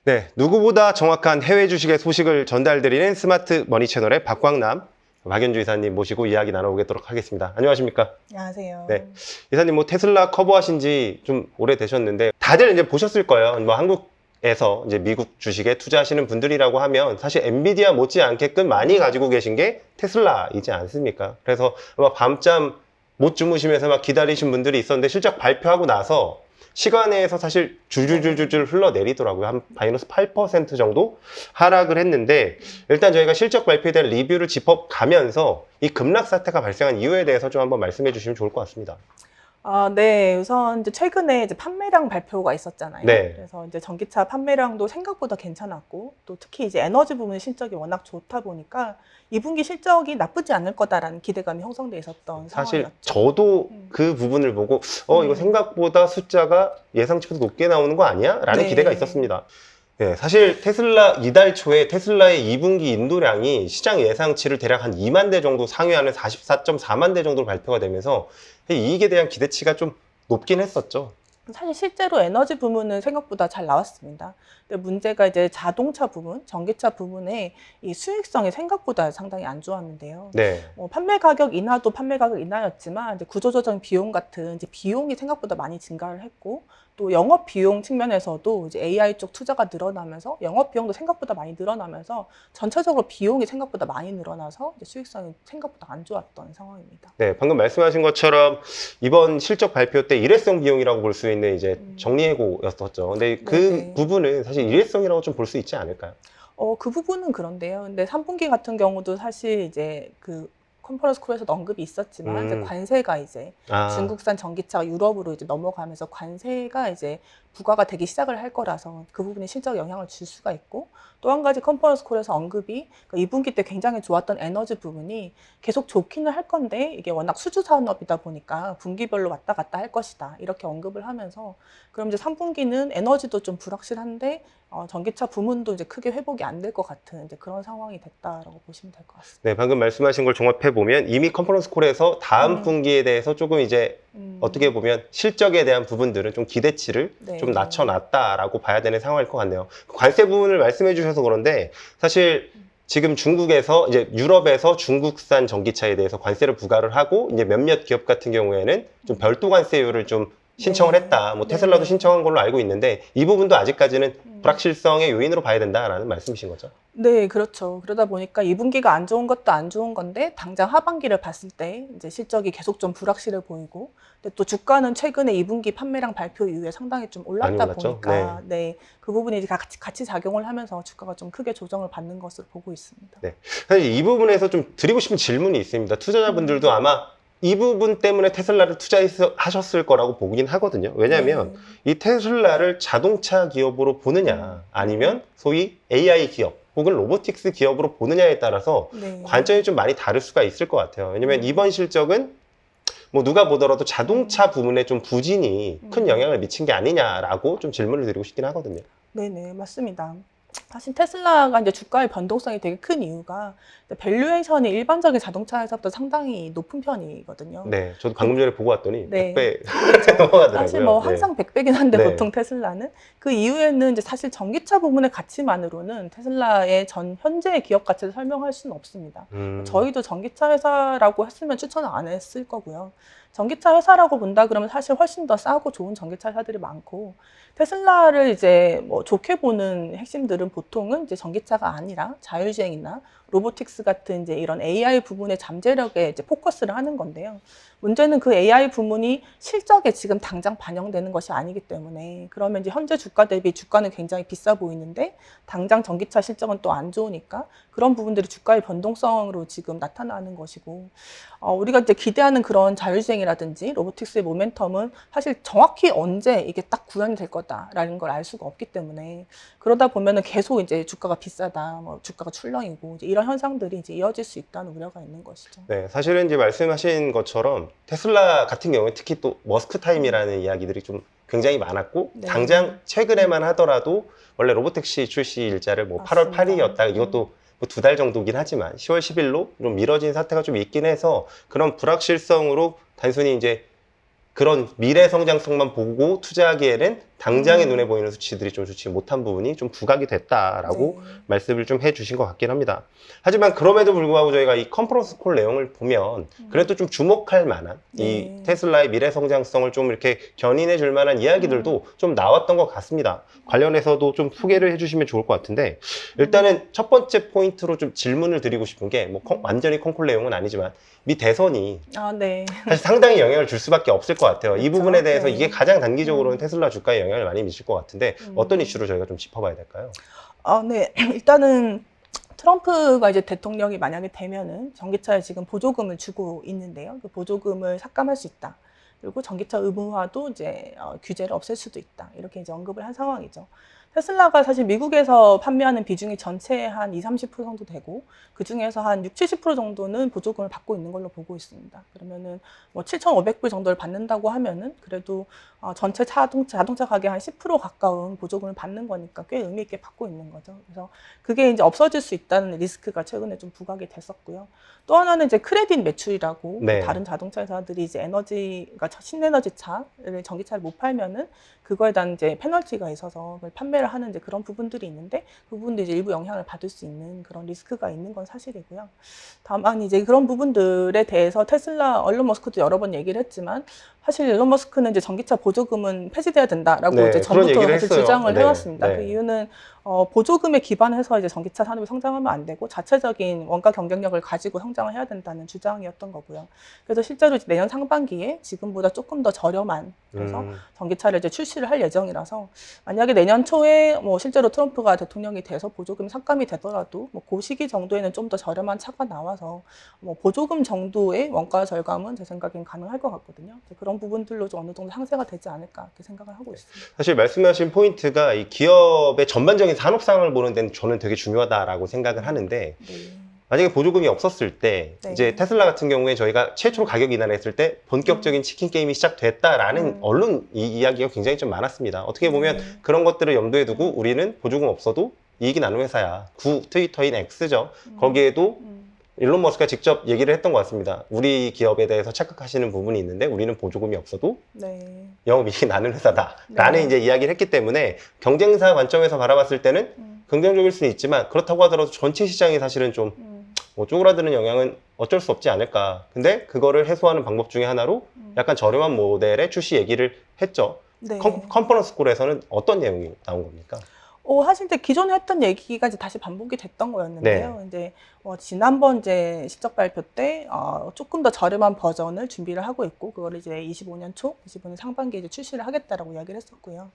네, 누구보다 정확한 해외 주식의 소식을 전달드리는 스마트 머니 채널의 박광남, 박연주 이사님 모시고 이야기 나눠보도록 하겠습니다. 안녕하십니까? 안녕하세요. 네, 이사님 뭐 테슬라 커버하신 지 좀 오래되셨는데 다들 이제 보셨을 거예요. 뭐 한국에서 이제 미국 주식에 투자하시는 분들이라고 하면 사실 엔비디아 못지않게끔 많이 가지고 계신 게 테슬라이지 않습니까? 그래서 아마 밤잠 못 주무시면서 막 기다리신 분들이 있었는데 실적 발표하고 나서 시간에서 사실 줄줄줄줄 흘러내리더라고요. 한 마이너스 8% 정도 하락을 했는데, 일단 저희가 실적 발표에 대한 리뷰를 짚어가면서 이 급락 사태가 발생한 이유에 대해서 좀 한번 말씀해 주시면 좋을 것 같습니다. 네, 우선 이제 최근에 이제 판매량 발표가 있었잖아요. 네. 그래서 이제 전기차 판매량도 생각보다 괜찮았고, 또 특히 이제 에너지 부분 실적이 워낙 좋다 보니까 2분기 실적이 나쁘지 않을 거다라는 기대감이 형성돼 있었던 사실 상황이었죠. 저도 그 부분을 보고 이거 생각보다 숫자가 예상치보다 높게 나오는 거 아니야? 라는 네. 기대가 있었습니다. 네, 사실 테슬라 이달 초에 테슬라의 2분기 인도량이 시장 예상치를 대략 한 2만 대 정도 상회하는 44.4만 대 정도로 발표가 되면서 이익에 대한 기대치가 좀 높긴 했었죠. 사실 실제로 에너지 부분은 생각보다 잘 나왔습니다. 근데 문제가 이제 자동차 부분, 전기차 부분의 이 수익성이 생각보다 상당히 안 좋았는데요. 네. 판매 가격 인하도 판매 가격 인하였지만 이제 구조조정 비용 같은 이제 비용이 생각보다 많이 증가를 했고, 또 영업 비용 측면에서도 이제 AI 쪽 투자가 늘어나면서 영업 비용도 생각보다 많이 늘어나면서 전체적으로 비용이 생각보다 많이 늘어나서 이제 수익성이 생각보다 안 좋았던 상황입니다. 네, 방금 말씀하신 것처럼 이번 실적 발표 때 일회성 비용이라고 볼 수 있는 이제 정리해고였었죠. 근데 그 네네. 부분은 사실 일회성이라고 좀 볼 수 있지 않을까요? 그 부분은 그런데요. 근데 3분기 같은 경우도 사실 이제 그 컨퍼런스 콜에서도 언급이 있었지만 이제 관세가 이제 중국산 전기차가 유럽으로 이제 넘어가면서 관세가 이제 부과가 되기 시작을 할 거라서 그 부분이 실적 영향을 줄 수가 있고, 또 한 가지 컨퍼런스 콜에서 언급이 2분기 때 굉장히 좋았던 에너지 부분이 계속 좋기는 할 건데 이게 워낙 수주 산업이다 보니까 분기별로 왔다 갔다 할 것이다 이렇게 언급을 하면서, 그럼 이제 3분기는 에너지도 좀 불확실한데 전기차 부문도 이제 크게 회복이 안 될 것 같은 이제 그런 상황이 됐다라고 보시면 될 것 같습니다. 네, 방금 말씀하신 걸 종합해 보면 이미 컨퍼런스 콜에서 다음 분기에 대해서 조금 이제 어떻게 보면 실적에 대한 부분들은 좀 기대치를 네. 좀 낮춰놨다라고 봐야 되는 상황일 것 같네요. 관세 부분을 말씀해 주셔서 그런데 사실 지금 중국에서 이제 유럽에서 중국산 전기차에 대해서 관세를 부과를 하고 이제 몇몇 기업 같은 경우에는 좀 별도 관세율을 좀 신청을 했다. 뭐 테슬라도 신청한 걸로 알고 있는데 이 부분도 아직까지는 불확실성의 요인으로 봐야 된다라는 말씀이신 거죠? 네, 그렇죠. 그러다 보니까 2분기가 안 좋은 것도 안 좋은 건데 당장 하반기를 봤을 때 이제 실적이 계속 좀 불확실해 보이고, 근데 또 주가는 최근에 2분기 판매량 발표 이후에 상당히 좀 많이 올랐다 올랐죠? 보니까 네, 그 부분이 이제 같이 작용을 하면서 주가가 좀 크게 조정을 받는 것으로 보고 있습니다. 네. 사실 이 부분에서 좀 드리고 싶은 질문이 있습니다. 투자자분들도 아마 이 부분 때문에 테슬라를 투자하셨을 거라고 보긴 하거든요. 왜냐하면 이 테슬라를 자동차 기업으로 보느냐 아니면 소위 AI 기업 혹은 로보틱스 기업으로 보느냐에 따라서 관점이 좀 많이 다를 수가 있을 것 같아요. 왜냐면 이번 실적은 뭐 누가 보더라도 자동차 부문에 좀 부진이 큰 영향을 미친 게 아니냐라고 좀 질문을 드리고 싶긴 하거든요. 네네, 맞습니다. 사실 테슬라가 이제 주가의 변동성이 되게 큰 이유가 밸류에이션이 일반적인 자동차 회사보다 상당히 높은 편이거든요. 네, 저도 방금 전에 보고 왔더니 네. 100배 그렇죠. 넘어가더라고요. 사실 뭐 네. 항상 100배긴 한데 네. 보통 테슬라는 그 이후에는 이제 사실 전기차 부분의 가치만으로는 테슬라의 현재의 기업 가치를 설명할 수는 없습니다. 저희도 전기차 회사라고 했으면 추천을 안 했을 거고요. 전기차 회사라고 본다 그러면 사실 훨씬 더 싸고 좋은 전기차 회사들이 많고, 테슬라를 이제 뭐 좋게 보는 핵심들은 보통은 이제 전기차가 아니라 자율주행이나 로보틱스 같은 이제 이런 AI 부분의 잠재력에 이제 포커스를 하는 건데요. 문제는 그 AI 부문이 실적에 지금 당장 반영되는 것이 아니기 때문에, 그러면 이제 현재 주가 대비 주가는 굉장히 비싸 보이는데 당장 전기차 실적은 또 안 좋으니까 그런 부분들이 주가의 변동성으로 지금 나타나는 것이고, 우리가 이제 기대하는 그런 자율주행이라든지 로보틱스의 모멘텀은 사실 정확히 언제 이게 딱 구현이 될 거다라는 걸 알 수가 없기 때문에, 그러다 보면은 계속 이제 주가가 비싸다, 뭐 주가가 출렁이고 이제 이런 현상들이 이제 이어질 수 있다는 우려가 있는 것이죠. 네, 사실은 이제 말씀하신 것처럼 테슬라 같은 경우에 특히 또 머스크 타임이라는 이야기들이 좀 굉장히 많았고, 당장 최근에만 하더라도 원래 로보택시 출시 일자를 뭐 8월 8일이었다. 이것도 뭐 2달 정도긴 하지만 10월 10일로 좀 미뤄진 사태가 좀 있긴 해서 그런 불확실성으로 단순히 이제 그런 미래 성장성만 보고 투자하기에는 당장의 눈에 보이는 수치들이 좀 좋지 못한 부분이 좀 부각이 됐다라고 네. 말씀을 좀 해주신 것 같긴 합니다. 하지만 그럼에도 불구하고 저희가 이 컨퍼런스 콜 내용을 보면 그래도 좀 주목할 만한 이 네. 테슬라의 미래 성장성을 좀 이렇게 견인해 줄 만한 이야기들도 좀 나왔던 것 같습니다. 관련해서도 좀 소개를 해주시면 좋을 것 같은데, 일단은 첫 번째 포인트로 좀 질문을 드리고 싶은 게 뭐 완전히 콩콜 내용은 아니지만 미 대선이 아, 네. 사실 상당히 영향을 줄 수밖에 없을 것 같아요. 이 그렇죠. 부분에 대해서 네. 이게 가장 단기적으로는 테슬라 주가에 영향을 많이 미칠 것 같은데 어떤 음. 이슈로 저희가 좀 짚어봐야 될까요? 아, 네. 일단은 트럼프가 이제 대통령이 만약에 되면은 전기차에 지금 보조금을 주고 있는데요. 그 보조금을 삭감할 수 있다. 그리고 전기차 의무화도 이제 규제를 없앨 수도 있다. 이렇게 이제 언급을 한 상황이죠. 테슬라가 사실 미국에서 판매하는 비중이 전체의 한 20, 30% 정도 되고, 그 중에서 한 60, 70% 정도는 보조금을 받고 있는 걸로 보고 있습니다. 그러면은 뭐 7,500불 정도를 받는다고 하면은 그래도 전체 자동차 가격 한 10% 가까운 보조금을 받는 거니까 꽤 의미 있게 받고 있는 거죠. 그래서 그게 이제 없어질 수 있다는 리스크가 최근에 좀 부각이 됐었고요. 또 하나는 이제 크레딧 매출이라고, 네. 다른 자동차 회사들이 이제 그러니까 신에너지 차를 전기차를 못 팔면은 그거에 대한 이제 페널티가 있어서 그걸 판매를 하는 이제 그런 부분들이 있는데, 그 부분도 이제 일부 영향을 받을 수 있는 그런 리스크가 있는 건 사실이고요. 다만 이제 그런 부분들에 대해서 테슬라 일론 머스크도 여러 번 얘기를 했지만, 사실 일론 머스크는 이제 전기차 보조금은 폐지돼야 된다라고 네, 이제 그런 전부터 얘기를 사실 했어요. 주장을 네, 해왔습니다. 네. 그 이유는 보조금에 기반해서 이제 전기차 산업이 성장하면 안 되고 자체적인 원가 경쟁력을 가지고 성장을 해야 된다는 주장이었던 거고요. 그래서 실제로 이제 내년 상반기에 지금보다 조금 더 저렴한, 그래서 전기차를 이제 출시를 할 예정이라서, 만약에 내년 초에 뭐 실제로 트럼프가 대통령이 돼서 보조금이 삭감이 되더라도 그 시기 정도에는 좀 더 저렴한 차가 나와서 뭐 보조금 정도의 원가 절감은 제 생각엔 가능할 것 같거든요. 그런 부분들로 좀 어느 정도 상쇄가 되지 않을까 이렇게 생각을 하고 있습니다. 사실 말씀하신 포인트가 이 기업의 전반적인 산업 상황을 보는 데는 저는 되게 중요하다라고 생각을 하는데, 네. 만약에 보조금이 없었을 때 네. 이제 테슬라 같은 경우에 저희가 최초로 가격 인하를 했을 때 본격적인 치킨 게임이 시작됐다라는 언론 이야기가 굉장히 좀 많았습니다. 어떻게 보면 네. 그런 것들을 염두에 두고 우리는 보조금 없어도 이익이 나는 회사야. 구 트위터인 X죠. 거기에도 일론 머스크가 직접 얘기를 했던 것 같습니다. 우리 기업에 대해서 착각하시는 부분이 있는데 우리는 보조금이 없어도 네. 영업이익이 나는 회사다. 네. 라는 이제 이야기를 했기 때문에 경쟁사 관점에서 바라봤을 때는 긍정적일 수는 있지만, 그렇다고 하더라도 전체 시장이 사실은 좀 뭐 쪼그라드는 영향은 어쩔 수 없지 않을까. 근데 그거를 해소하는 방법 중에 하나로 약간 저렴한 모델의 출시 얘기를 했죠. 네. 컨퍼런스 콜에서는 어떤 내용이 나온 겁니까? 사실 이제 기존에 했던 얘기가 이제 다시 반복이 됐던 거였는데요. 네. 이제 지난번 이제 실적 발표 때 조금 더 저렴한 버전을 준비를 하고 있고, 그걸 이제 25년 초, 25년 상반기에 이제 출시를 하겠다라고 이야기를 했었고요.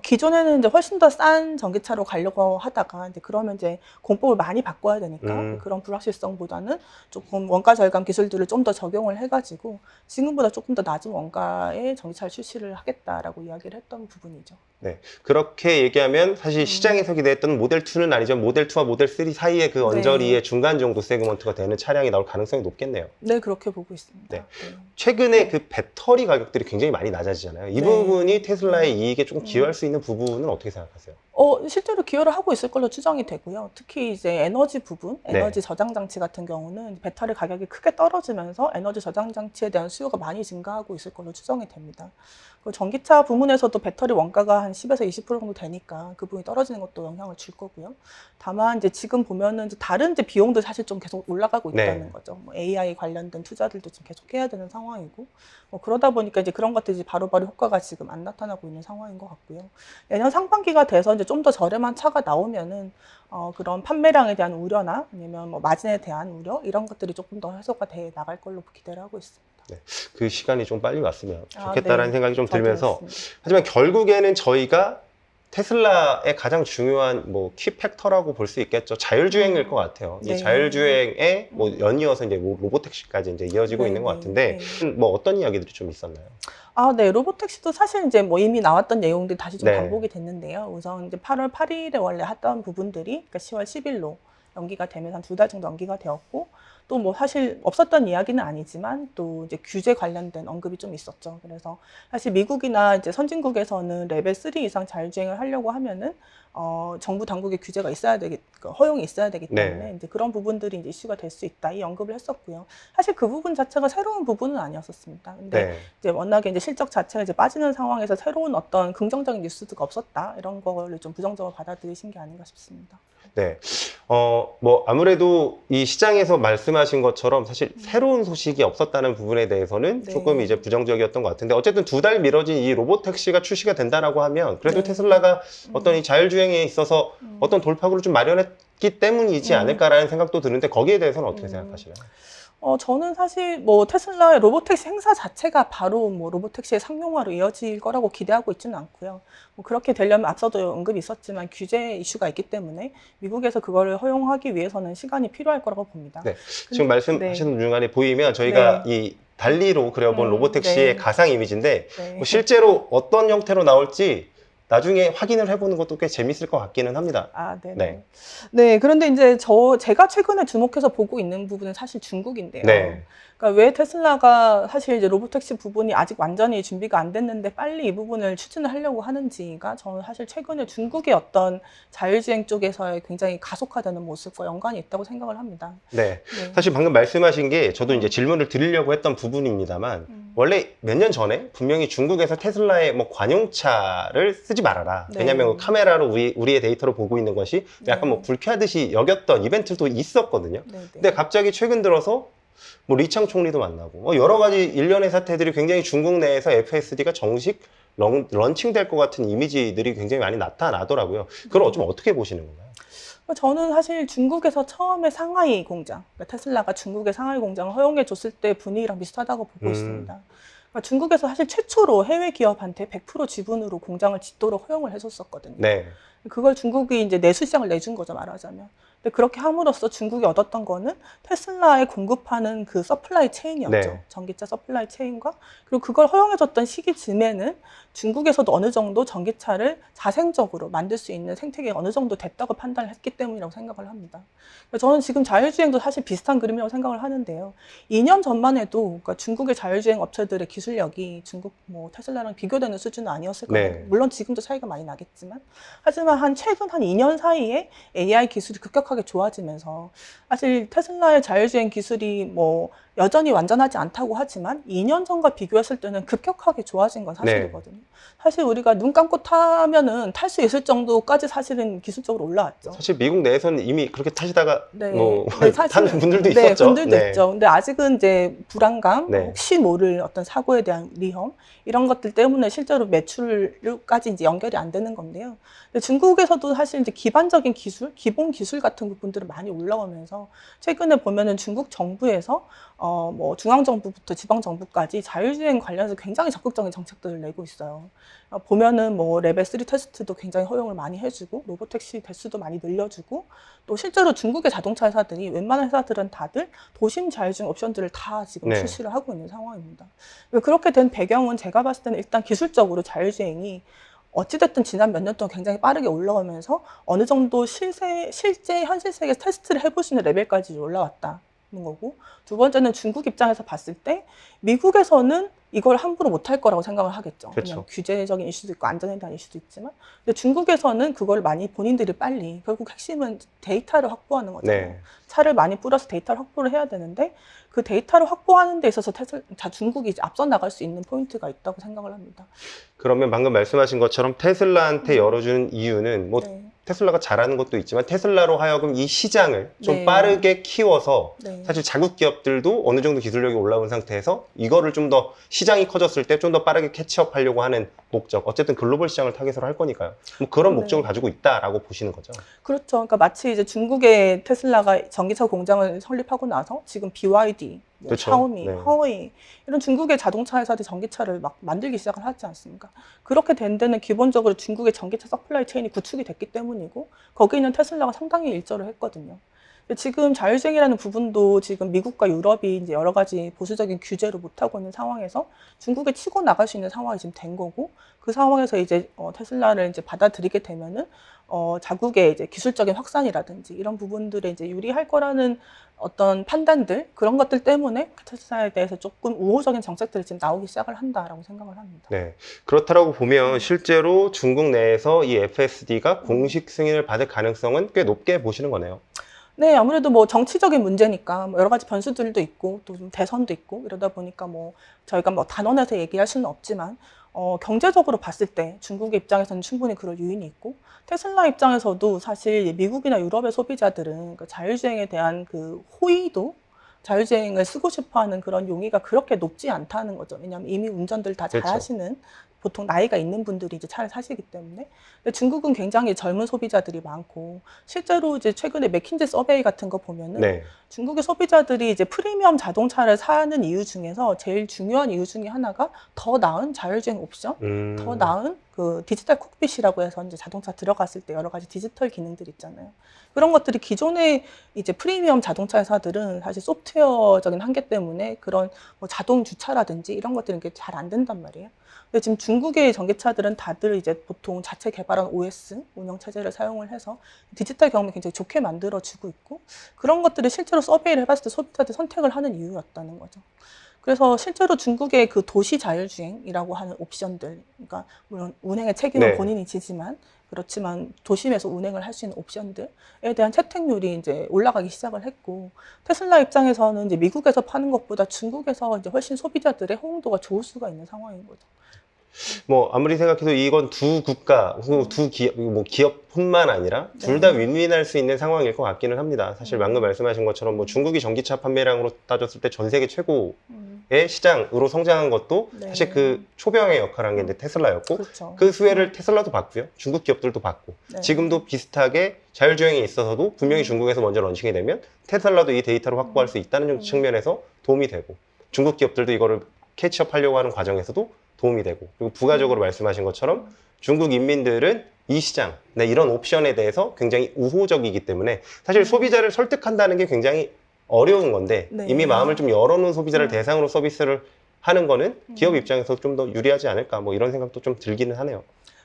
기존에는 이제 훨씬 더 싼 전기차로 가려고 하다가 이제 그러면 이제 공법을 많이 바꿔야 되니까 그런 불확실성보다는 조금 원가 절감 기술들을 좀 더 적용을 해가지고 지금보다 조금 더 낮은 원가의 전기차를 출시를 하겠다라고 이야기를 했던 부분이죠. 네. 그렇게 얘기하면 사실 시장에서 기대했던 모델 2는 아니죠. 모델 2와 모델 3 사이에 그 언저리의 네. 중간 정도 세그먼트가 되는 차량이 나올 가능성이 높겠네요. 네, 그렇게 보고 있습니다. 네. 최근에 그 배터리 가격들이 굉장히 많이 낮아지잖아요. 이 네. 부분이 테슬라의 이익에 조금 기여할 수 있는 부분은 어떻게 생각하세요? 실제로 기여를 하고 있을 걸로 추정이 되고요. 특히 이제 에너지 부분, 에너지 네. 저장 장치 같은 경우는 배터리 가격이 크게 떨어지면서 에너지 저장 장치에 대한 수요가 많이 증가하고 있을 걸로 추정이 됩니다. 그 전기차 부문에서도 배터리 원가가 한 10에서 20% 정도 되니까 그 부분이 떨어지는 것도 영향을 줄 거고요. 다만 이제 지금 보면은 이제 다른 이제 비용도 사실 좀 계속 올라가고 있다는 네. 거죠. 뭐 AI 관련된 투자들도 좀 계속 해야 되는 상황이고, 그러다 보니까 이제 그런 것들이 바로바로 효과가 지금 안 나타나고 있는 상황인 것 같고요. 내년 상반기가 돼서 이제 좀 더 저렴한 차가 나오면은 그런 판매량에 대한 우려나 아니면 뭐 마진에 대한 우려, 이런 것들이 조금 더 해소가 돼 나갈 걸로 기대를 하고 있습니다. 네. 그 시간이 좀 빨리 왔으면 좋겠다라는 네. 생각이 좀 저도 들면서, 그렇습니다. 하지만 결국에는 저희가 테슬라의 가장 중요한 뭐 키팩터라고 볼 수 있겠죠. 자율주행일 것 같아요. 네. 이 자율주행에 뭐 연이어서 이제 뭐 로보택시까지 이제 이어지고 네, 있는 것 네, 같은데, 뭐 어떤 이야기들이 좀 있었나요? 네. 로보택시도 사실 이제 뭐 이미 나왔던 내용들이 다시 좀 네. 반복이 됐는데요. 우선 이제 8월 8일에 원래 했던 부분들이, 그러니까 10월 10일로 연기가 되면서 한 2달 정도 연기가 되었고, 또 뭐 사실 없었던 이야기는 아니지만 또 이제 규제 관련된 언급이 좀 있었죠. 그래서 사실 미국이나 이제 선진국에서는 레벨 3 이상 자율주행을 하려고 하면은 정부 당국의 규제가 있어야 되기, 허용이 있어야 되기 때문에 네. 이제 그런 부분들이 이제 이슈가 될 수 있다, 이 언급을 했었고요. 사실 그 부분 자체가 새로운 부분은 아니었었습니다. 근데 네. 이제 워낙에 이제 실적 자체가 이제 빠지는 상황에서 새로운 어떤 긍정적인 뉴스가 없었다, 이런 거를 좀 부정적으로 받아들이신 게 아닌가 싶습니다. 네. 뭐, 아무래도 이 시장에서 말씀하신 것처럼 사실 새로운 소식이 없었다는 부분에 대해서는 네. 조금 이제 부정적이었던 것 같은데, 어쨌든 2달 미뤄진 이 로보택시가 출시가 된다라고 하면 그래도 네. 테슬라가 어떤 이 자율주행에 있어서 어떤 돌파구를 좀 마련했기 때문이지 않을까라는 생각도 드는데, 거기에 대해서는 어떻게 생각하시나요? 저는 사실 뭐 테슬라의 로보택시 행사 자체가 바로 뭐 로보택시의 상용화로 이어질 거라고 기대하고 있지는 않고요. 뭐 그렇게 되려면 앞서도 언급이 있었지만 규제 이슈가 있기 때문에 미국에서 그거를 허용하기 위해서는 시간이 필요할 거라고 봅니다. 네. 지금 말씀하시는 네. 중간에 보이면 저희가 이 달리로 그려본 로보택시의 네. 가상 이미지인데, 네. 뭐 실제로 어떤 형태로 나올지 나중에 확인을 해보는 것도 꽤 재밌을 것 같기는 합니다. 네네. 네. 네, 그런데 이제 제가 최근에 주목해서 보고 있는 부분은 사실 중국인데요. 네. 그러니까 왜 테슬라가 사실 이제 로보택시 부분이 아직 완전히 준비가 안 됐는데 빨리 이 부분을 추진을 하려고 하는지가, 저는 사실 최근에 중국의 어떤 자율주행 쪽에서의 굉장히 가속화되는 모습과 연관이 있다고 생각을 합니다. 네. 네. 사실 방금 말씀하신 게 저도 이제 질문을 드리려고 했던 부분입니다만, 원래 몇 년 전에 분명히 중국에서 테슬라의 뭐 관용차를 쓰지 말아라. 네. 왜냐하면 카메라로 우리의 데이터를 보고 있는 것이 약간 네. 뭐 불쾌하듯이 여겼던 이벤트도 있었거든요. 네네. 근데 갑자기 최근 들어서 뭐 리창 총리도 만나고 여러 가지 일련의 사태들이 굉장히 중국 내에서 FSD가 정식 런칭될 것 같은 이미지들이 굉장히 많이 나타나더라고요. 그걸 좀 어떻게 보시는 건가요? 저는 사실 중국에서 처음에 상하이 공장, 그러니까 테슬라가 중국의 상하이 공장을 허용해 줬을 때 분위기랑 비슷하다고 보고 있습니다. 그러니까 중국에서 사실 최초로 해외 기업한테 100% 지분으로 공장을 짓도록 허용을 해줬었거든요. 네. 그걸 중국이 이제 내수 시장을 내준 거죠, 말하자면. 근데 그렇게 함으로써 중국이 얻었던 거는 테슬라에 공급하는 그 서플라이 체인이었죠. 네. 전기차 서플라이 체인과, 그리고 그걸 허용해줬던 시기쯤에는 중국에서도 어느 정도 전기차를 자생적으로 만들 수 있는 생태계가 어느 정도 됐다고 판단을 했기 때문이라고 생각을 합니다. 저는 지금 자율주행도 사실 비슷한 그림이라고 생각을 하는데요. 2년 전만 해도 그러니까 중국의 자율주행 업체들의 기술력이 중국 뭐 테슬라랑 비교되는 수준은 아니었을 거예요. 네. 물론 지금도 차이가 많이 나겠지만, 하지만 최근 한 2년 사이에 AI 기술이 급격하게 좋아지면서 사실 테슬라의 자율주행 기술이 뭐 여전히 완전하지 않다고 하지만 2년 전과 비교했을 때는 급격하게 좋아진 건 사실이거든요. 네. 사실 우리가 눈 감고 타면은 탈 수 있을 정도까지 사실은 기술적으로 올라왔죠. 사실 미국 내에서는 이미 그렇게 타시다가 네. 뭐 네, 사실, 타는 분들도 네, 있었죠. 분들도 네. 있죠. 근데 아직은 이제 불안감, 네. 혹시 모를 어떤 사고에 대한 위험, 이런 것들 때문에 실제로 매출까지 이제 연결이 안 되는 건데요. 근데 중국에서도 사실 이제 기반적인 기술, 기본 기술 같은 부분들은 많이 올라오면서 최근에 보면은 중국 정부에서 뭐 중앙정부부터 지방정부까지 자율주행 관련해서 굉장히 적극적인 정책들을 내고 있어요. 보면은 뭐 레벨 3 테스트도 굉장히 허용을 많이 해주고, 로보택시 대수도 많이 늘려주고, 또 실제로 중국의 자동차 회사들이, 웬만한 회사들은 다들 도심 자율주행 옵션들을 다 지금 네. 출시를 하고 있는 상황입니다. 그렇게 된 배경은 제가 봤을 때는 일단 기술적으로 자율주행이 어찌됐든 지난 몇 년 동안 굉장히 빠르게 올라오면서 어느 정도 실제 현실 세계에서 테스트를 해볼 수 있는 레벨까지 올라왔다는 거고, 두 번째는 중국 입장에서 봤을 때 미국에서는 이걸 함부로 못할 거라고 생각을 하겠죠. 그렇죠. 그냥 규제적인 이슈도 있고 안전에 대한 이슈도 있지만, 근데 중국에서는 그걸 많이 본인들이 빨리, 결국 핵심은 데이터를 확보하는 거잖아요. 네. 차를 많이 뿌려서 데이터를 확보를 해야 되는데, 그 데이터를 확보하는 데 있어서 중국이 이제 앞서 나갈 수 있는 포인트가 있다고 생각을 합니다. 그러면 방금 말씀하신 것처럼 테슬라한테 열어주는 이유는 뭐 네. 테슬라가 잘하는 것도 있지만 테슬라로 하여금 이 시장을 좀 네. 빠르게 키워서 네. 사실 자국 기업들도 어느 정도 기술력이 올라온 상태에서 이거를 좀 더 시장이 커졌을 때 좀 더 빠르게 캐치업하려고 하는 목적, 어쨌든 글로벌 시장을 타겟으로 할 거니까요. 뭐 그런 네. 목적을 가지고 있다라고 보시는 거죠. 그렇죠. 그러니까 마치 이제 중국의 테슬라가 전기차 공장을 설립하고 나서 지금 BYD, 뭐 그렇죠. 샤오미, 네. 허웨이 이런 중국의 자동차 회사들이 전기차를 막 만들기 시작을 하지 않습니까? 그렇게 된 데는 기본적으로 중국의 전기차 서플라이 체인이 구축이 됐기 때문이고, 거기 있는 테슬라가 상당히 일조를 했거든요. 지금 자율주행이라는 부분도 지금 미국과 유럽이 이제 여러 가지 보수적인 규제를 못하고 있는 상황에서 중국에 치고 나갈 수 있는 상황이 지금 된 거고, 그 상황에서 이제 테슬라를 이제 받아들이게 되면은 자국의 이제 기술적인 확산이라든지 이런 부분들에 이제 유리할 거라는 어떤 판단들, 그런 것들 때문에 테슬라에 대해서 조금 우호적인 정책들이 지금 나오기 시작을 한다라고 생각을 합니다. 네. 그렇다라고 보면 실제로 중국 내에서 이 FSD가 공식 승인을 받을 가능성은 꽤 높게 보시는 거네요. 네, 아무래도 뭐 정치적인 문제니까 뭐 여러 가지 변수들도 있고 또 좀 대선도 있고 이러다 보니까 뭐 저희가 뭐 단언해서 얘기할 수는 없지만 경제적으로 봤을 때 중국의 입장에서는 충분히 그럴 요인이 있고, 테슬라 입장에서도 사실 미국이나 유럽의 소비자들은 그 자율주행에 대한 그 호의도, 자율주행을 쓰고 싶어하는 그런 용의가 그렇게 높지 않다는 거죠. 왜냐하면 이미 운전들 다 잘 그렇죠. 하시는, 보통 나이가 있는 분들이 이제 차를 사시기 때문에. 근데 중국은 굉장히 젊은 소비자들이 많고, 실제로 이제 최근에 맥킨지 서베이 같은 거 보면은 네. 중국의 소비자들이 이제 프리미엄 자동차를 사는 이유 중에서 제일 중요한 이유 중에 하나가 더 나은 자율주행 옵션, 더 나은 그 디지털 콕핏이라고 해서 이제 자동차 들어갔을 때 여러 가지 디지털 기능들 있잖아요. 그런 것들이 기존의 이제 프리미엄 자동차 회사들은 사실 소프트웨어적인 한계 때문에 그런 뭐 자동 주차라든지 이런 것들은 잘 안 된단 말이에요. 근데 지금 중국의 전기차들은 다들 이제 보통 자체 개발한 OS 운영 체제를 사용을 해서 디지털 경험을 굉장히 좋게 만들어주고 있고, 그런 것들을 실제로 서베이를 해봤을 때 소비자들이 선택을 하는 이유였다는 거죠. 그래서 실제로 중국의 그 도시 자율주행이라고 하는 옵션들, 그러니까 물론 운행의 책임은 네. 본인이 지지만, 그렇지만 도심에서 운행을 할 수 있는 옵션들에 대한 채택률이 이제 올라가기 시작을 했고, 테슬라 입장에서는 이제 미국에서 파는 것보다 중국에서 이제 훨씬 소비자들의 호응도가 좋을 수가 있는 상황인 거죠. 뭐 아무리 생각해도 이건 두 국가 혹은 두 기업, 뭐 기업뿐만 아니라 둘 다 윈윈할 수 있는 상황일 것 같기는 합니다. 사실 방금 말씀하신 것처럼 뭐 중국이 전기차 판매량으로 따졌을 때 전 세계 최고의 시장으로 성장한 것도 네. 사실 그 초병의 역할을 한 게 이제 테슬라였고, 그렇죠. 그 수혜를 테슬라도 받고요. 중국 기업들도 받고, 네. 지금도 비슷하게 자율주행에 있어서도 분명히 중국에서 먼저 런칭이 되면 테슬라도 이 데이터를 확보할 수 있다는 측면에서 도움이 되고, 중국 기업들도 이거를 캐치업 하려고 하는 과정에서도 도움이 되고, 그리고 부가적으로 말씀하신 것처럼 중국 인민들은 이 시장, 네, 이런 옵션에 대해서 굉장히 우호적이기 때문에 사실 소비자를 설득한다는 게 굉장히 어려운 건데, 네. 이미 마음을 좀 열어놓은 소비자를 대상으로 서비스를 하는 거는 기업 입장에서 좀 더 유리하지 않을까, 뭐 이런 생각도 좀 들기는 하네요.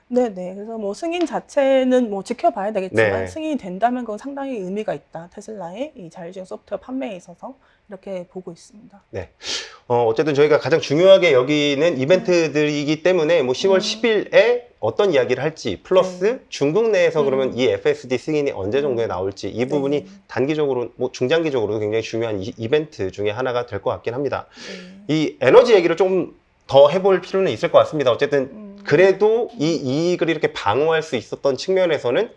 네네. 그래서 뭐 승인 자체는 뭐 지켜봐야 되겠지만 네. 승인이 된다면 그건 상당히 의미가 있다. 테슬라의 이 자율주행 소프트웨어 판매에 있어서 이렇게 보고 있습니다. 네. 어쨌든 저희가 가장 중요하게 여기는 이벤트들이기 때문에 뭐 10월 10일에 어떤 이야기를 할지, 플러스 네. 중국 내에서 그러면 이 FSD 승인이 언제 정도에 나올지, 이 부분이 네. 단기적으로, 뭐 중장기적으로도 굉장히 중요한 이벤트 중에 하나가 될 것 같긴 합니다. 네. 이 에너지 얘기를 좀 더 해볼 필요는 있을 것 같습니다. 어쨌든 그래도 이 이익을 이렇게 방어할 수 있었던 측면에서는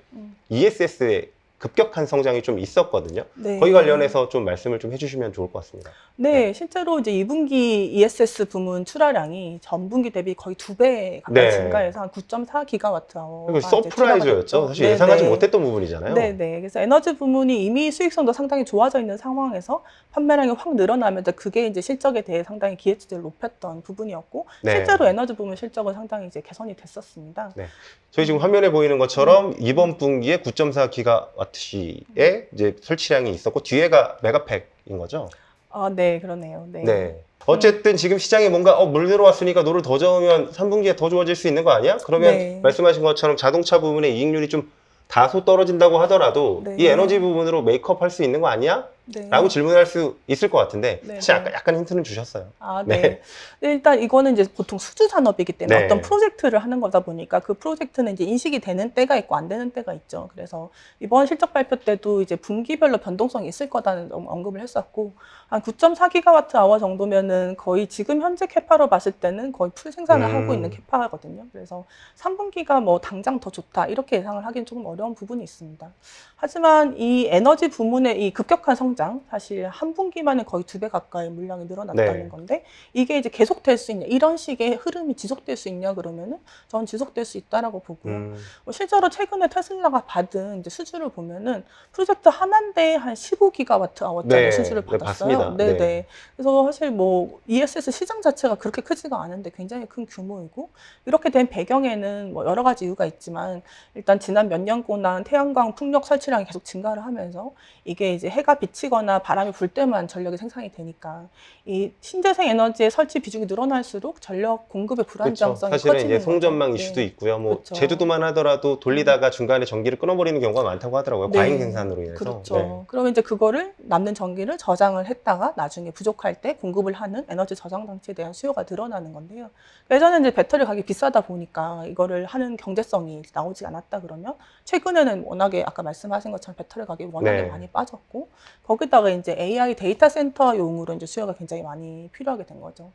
ESS의 급격한 성장이 좀 있었거든요. 네. 거기 관련해서 좀 말씀을 좀 해주시면 좋을 것 같습니다. 네, 실제로 이제 2분기 ESS 부문 출하량이 전분기 대비 거의 2배 가까이 네. 증가해서 한 9.4기가와트아워가 그리고 서프라이즈였죠. 사실 예상하지 못했던 부분이잖아요. 네네. 그래서 에너지 부문이 이미 수익성도 상당히 좋아져 있는 상황에서 판매량이 확 늘어나면서 그게 이제 실적에 대해 상당히 기대치를 높였던 부분이었고, 네. 실제로 에너지 부문 실적은 상당히 이제 개선이 됐었습니다. 네. 저희 지금 화면에 보이는 것처럼 이번 분기에 9.4기가와트시의 이제 설치량이 있었고, 뒤에가 메가팩인 거죠. 아, 네, 그러네요. 네. 네. 어쨌든 지금 시장에 뭔가 물 들어왔으니까 노를 더 저으면 3분기에 더 좋아질 수 있는 거 아니야? 그러면 네. 말씀하신 것처럼 자동차 부분의 이익률이 좀 다소 떨어진다고 하더라도 네. 이 에너지 부분으로 메이크업 할 수 있는 거 아니야? 네. 라고 질문할 수 있을 것 같은데, 네, 사실 네. 약간 힌트는 주셨어요. 아, 네. 네. 일단 이거는 이제 보통 수주 산업이기 때문에 네. 어떤 프로젝트를 하는 거다 보니까 그 프로젝트는 이제 인식이 되는 때가 있고 안 되는 때가 있죠. 그래서 이번 실적 발표 때도 이제 분기별로 변동성이 있을 거다는 언급을 했었고, 한 9.4기가와트 아워 정도면은 거의 지금 현재 캐파로 봤을 때는 거의 풀 생산을 하고 있는 캐파거든요. 그래서 3분기가 뭐 당장 더 좋다 이렇게 예상을 하기는 조금 어려운 부분이 있습니다. 하지만 이 에너지 부문의 이 급격한 성장 당장 사실 한 분기만에 거의 2배 가까이 물량이 늘어났다는 네. 건데 이게 이제 계속될 수 있냐, 이런 식의 흐름이 지속될 수 있냐 그러면은 전 지속될 수 있다라고 보고요. 실제로 최근에 테슬라가 받은 이제 수주를 보면은 프로젝트 하나인데 한 15기가와트 아워짜리 네, 수주를 네, 받았어요. 봤습니다. 네네. 네. 그래서 사실 뭐 ESS 시장 자체가 그렇게 크지가 않은데 굉장히 큰 규모이고, 이렇게 된 배경에는 뭐 여러 가지 이유가 있지만 일단 지난 몇 년 동안 태양광 풍력 설치량이 계속 증가를 하면서 이게 이제 해가 비치거나 바람이 불 때만 전력이 생산이 되니까 이 신재생 에너지의 설치 비중이 늘어날수록 전력 공급의 그렇죠. 불안정성이 사실은 커지는 이제 송전망 거죠. 이슈도 네. 있고요. 뭐 그렇죠. 제주도만 하더라도 돌리다가 중간에 전기를 끊어버리는 경우가 많다고 하더라고요. 네. 과잉 생산으로 인해서. 그렇죠. 네. 그러면 이제 그거를 남는 전기를 저장을 했다가 나중에 부족할 때 공급을 하는 에너지 저장 장치에 대한 수요가 늘어나는 건데요. 예전에 이제 배터리 가격이 비싸다 보니까 이거를 하는 경제성이 나오지 않았다 그러면 최근에는 워낙에 아까 말씀하신 것처럼 배터리 가격이 워낙에 네. 많이 빠졌고, 거기다가 이제 AI 데이터 센터용으로 이제 수요가 굉장히 많이 필요하게 된 거죠.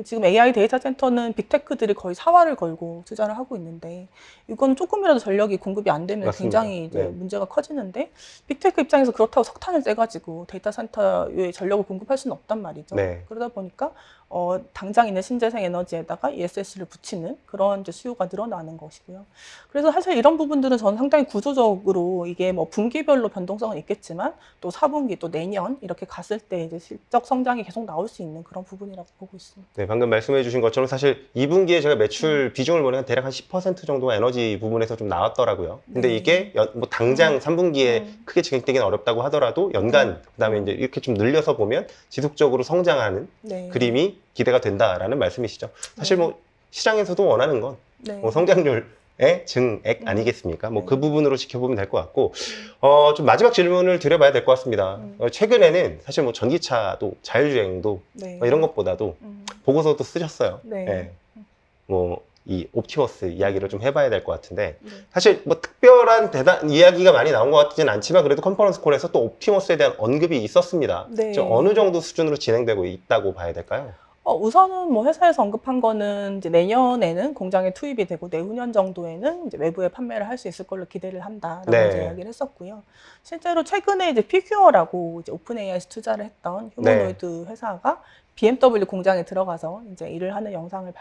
지금 AI 데이터 센터는 빅테크들이 거의 사활을 걸고 투자를 하고 있는데, 이건 조금이라도 전력이 공급이 안 되면 맞습니다. 굉장히 이제 네. 문제가 커지는데, 빅테크 입장에서 그렇다고 석탄을 떼가지고 데이터 센터에 전력을 공급할 수는 없단 말이죠. 네. 그러다 보니까 당장 있는 신재생 에너지에다가 ESS를 붙이는 그런 이제 수요가 늘어나는 것이고요. 그래서 사실 이런 부분들은 저는 상당히 구조적으로 이게 뭐 분기별로 변동성은 있겠지만 또 4분기 또 내년 이렇게 갔을 때 이제 실적 성장이 계속 나올 수 있는 그런 부분이라고 보고 있습니다. 네, 방금 말씀해 주신 것처럼 사실 2분기에 제가 매출 비중을 보니까 대략 한 10% 정도가 에너지 부분에서 좀 나왔더라고요. 근데 네. 이게 뭐 당장 3분기에 크게 진행되기는 어렵다고 하더라도 연간 그다음에 이제 이렇게 좀 늘려서 보면 지속적으로 성장하는 네. 그림이 기대가 된다라는 말씀이시죠. 사실 네. 뭐 시장에서도 원하는 건 네. 뭐 성장률의 증액 음. 아니겠습니까? 뭐 네. 그 부분으로 지켜보면 될 것 같고, 좀 마지막 질문을 드려봐야 될 것 같습니다. 최근에는 사실 뭐 전기차도 자율주행도 네. 뭐 이런 것보다도 보고서도 쓰셨어요. 네. 예. 뭐 이 옵티머스 이야기를 좀 해봐야 될 것 같은데, 네. 사실 뭐 특별한 대단 이야기가 많이 나온 것 같지는 않지만 그래도 컨퍼런스 콜에서 또 옵티머스에 대한 언급이 있었습니다. 네. 지금 어느 정도 수준으로 진행되고 있다고 봐야 될까요? 우선은 뭐 회사에서 언급한 거는 이제 내년에는 공장에 투입이 되고 내후년 정도에는 이제 외부에 판매를 할 수 있을 걸로 기대를 한다라고 네. 이제 이야기를 했었고요. 실제로 최근에 이제 피규어라고 이제 오픈 AI에서 투자를 했던 휴머노이드 회사가 BMW 공장에 들어가서 이제 일을 하는 영상을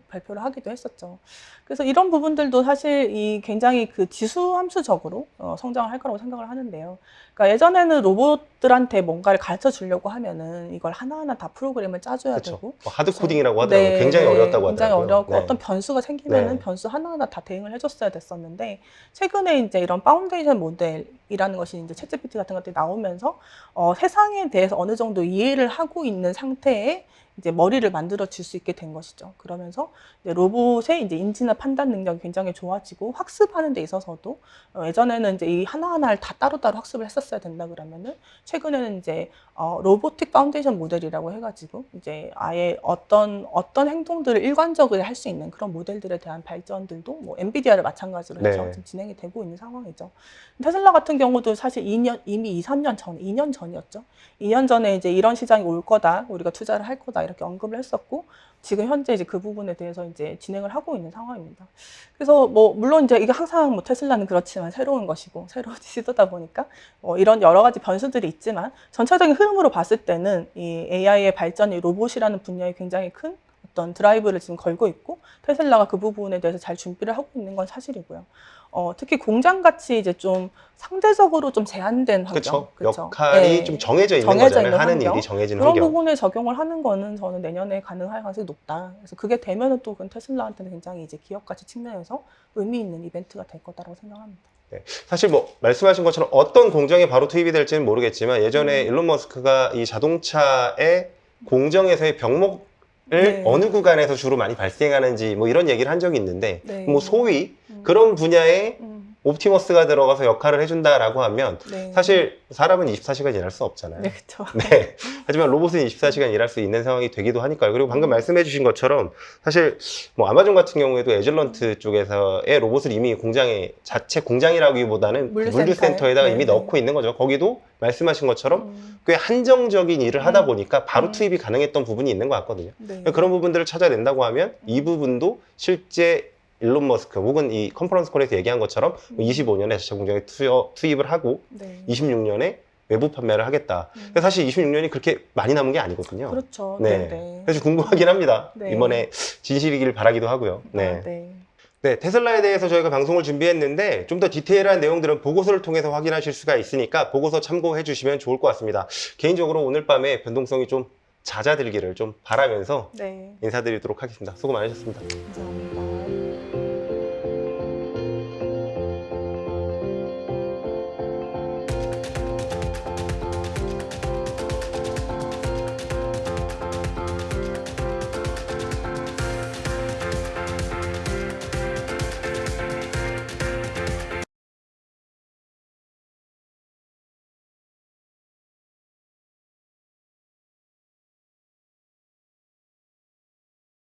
발표를 하기도 했었죠. 그래서 이런 부분들도 사실 이 굉장히 그 지수 함수적으로 성장을 할 거라고 생각을 하는데요. 그러니까 예전에는 로봇들한테 뭔가를 가르쳐 주려고 하면은 이걸 하나하나 다 프로그램을 짜줘야 그렇죠. 되고, 뭐 하드 코딩이라고 하더라고요. 네, 굉장히 네, 어렵다고 굉장히 하더라고요. 어렵고 네. 어떤 변수가 생기면은 네. 변수 하나하나 다 대응을 해줬어야 됐었는데, 최근에 이제 이런 파운데이션 모델이라는 것이 이제 챗GPT 같은 것들이 나오면서 세상에 대해서 어느 정도 이해를 하고 있는 상태에 이제 머리를 만들어 줄 수 있게 된 것이죠. 그러면서 이제 로봇의 이제 인지나 판단 능력이 굉장히 좋아지고, 학습하는 데 있어서도 예전에는 이제 이 하나하나를 다 따로따로 학습을 했었어야 된다 그러면은, 최근에는 이제 로보틱 파운데이션 모델이라고 해가지고 이제 아예 어떤 행동들을 일관적으로 할 수 있는 그런 모델들에 대한 발전들도 뭐 엔비디아를 마찬가지로 해서 네. 지금 진행이 되고 있는 상황이죠. 테슬라 같은 경우도 사실 이미 2, 3년 전, 2년 전이었죠. 2년 전에 이제 이런 시장이 올 거다, 우리가 투자를 할 거다 이렇게 언급을 했었고, 지금 현재 이제 그 부분에 대해서 이제 진행을 하고 있는 상황입니다. 그래서 뭐 물론 이제 이게 항상 뭐 테슬라는 그렇지만 새로운 것이고 새로운 시도다 보니까 이런 여러 가지 변수들이 있지만, 전체적인 흐름으로 봤을 때는 이 AI의 발전이 로봇이라는 분야에 굉장히 큰 어떤 드라이브를 지금 걸고 있고, 테슬라가 그 부분에 대해서 잘 준비를 하고 있는 건 사실이고요. 특히 공장같이 이제 좀 상대적으로 좀 제한된 환경, 그렇죠. 역할이 네. 좀 정해져 있는 정해져 거잖아요. 있는 하는 환경. 일이 정해진 그런 환경. 부분에 적용을 하는 거는 저는 내년에 가능할 가능성이 높다. 그래서 그게 되면은 또 그건 테슬라한테는 굉장히 이제 기업 가치 측면에서 의미 있는 이벤트가 될 거다라고 생각합니다. 네. 사실 뭐 말씀하신 것처럼 어떤 공정에 바로 투입이 될지는 모르겠지만, 예전에 일론 머스크가 이 자동차의 공정에서의 병목을 네. 어느 구간에서 주로 많이 발생하는지 뭐 이런 얘기를 한 적이 있는데, 네. 뭐 소위 그런 분야에 옵티머스가 들어가서 역할을 해준다라고 하면 네. 사실 사람은 24시간 일할 수 없잖아요. 네, 그렇죠. 네. 하지만 로봇은 24시간 일할 수 있는 상황이 되기도 하니까요. 그리고 방금 말씀해 주신 것처럼 사실 뭐 아마존 같은 경우에도 에즐런트 쪽에서의 로봇을 이미 공장에, 자체 공장이라기보다는 물류센터에다가 네, 이미 네. 넣고 있는 거죠. 거기도 말씀하신 것처럼 꽤 한정적인 일을 하다 보니까 바로 투입이 가능했던 부분이 있는 것 같거든요. 네. 그런 부분들을 찾아낸다고 하면 이 부분도 실제 일론 머스크 혹은 이 컨퍼런스 콜에서 얘기한 것처럼 25년에 자체 공장에 투입을 하고 네. 26년에 외부 판매를 하겠다. 근데 사실 26년이 그렇게 많이 남은 게 아니거든요. 그렇죠. 네. 네. 네. 그래서 궁금하긴 합니다. 네. 이번에 진실이길 바라기도 하고요. 네. 아, 네. 네, 테슬라에 대해서 저희가 방송을 준비했는데 좀 더 디테일한 내용들은 보고서를 통해서 확인하실 수가 있으니까 보고서 참고해 주시면 좋을 것 같습니다. 개인적으로 오늘 밤에 변동성이 좀 잦아들기를 좀 바라면서 네. 인사드리도록 하겠습니다. 수고 많으셨습니다. 감사합니다.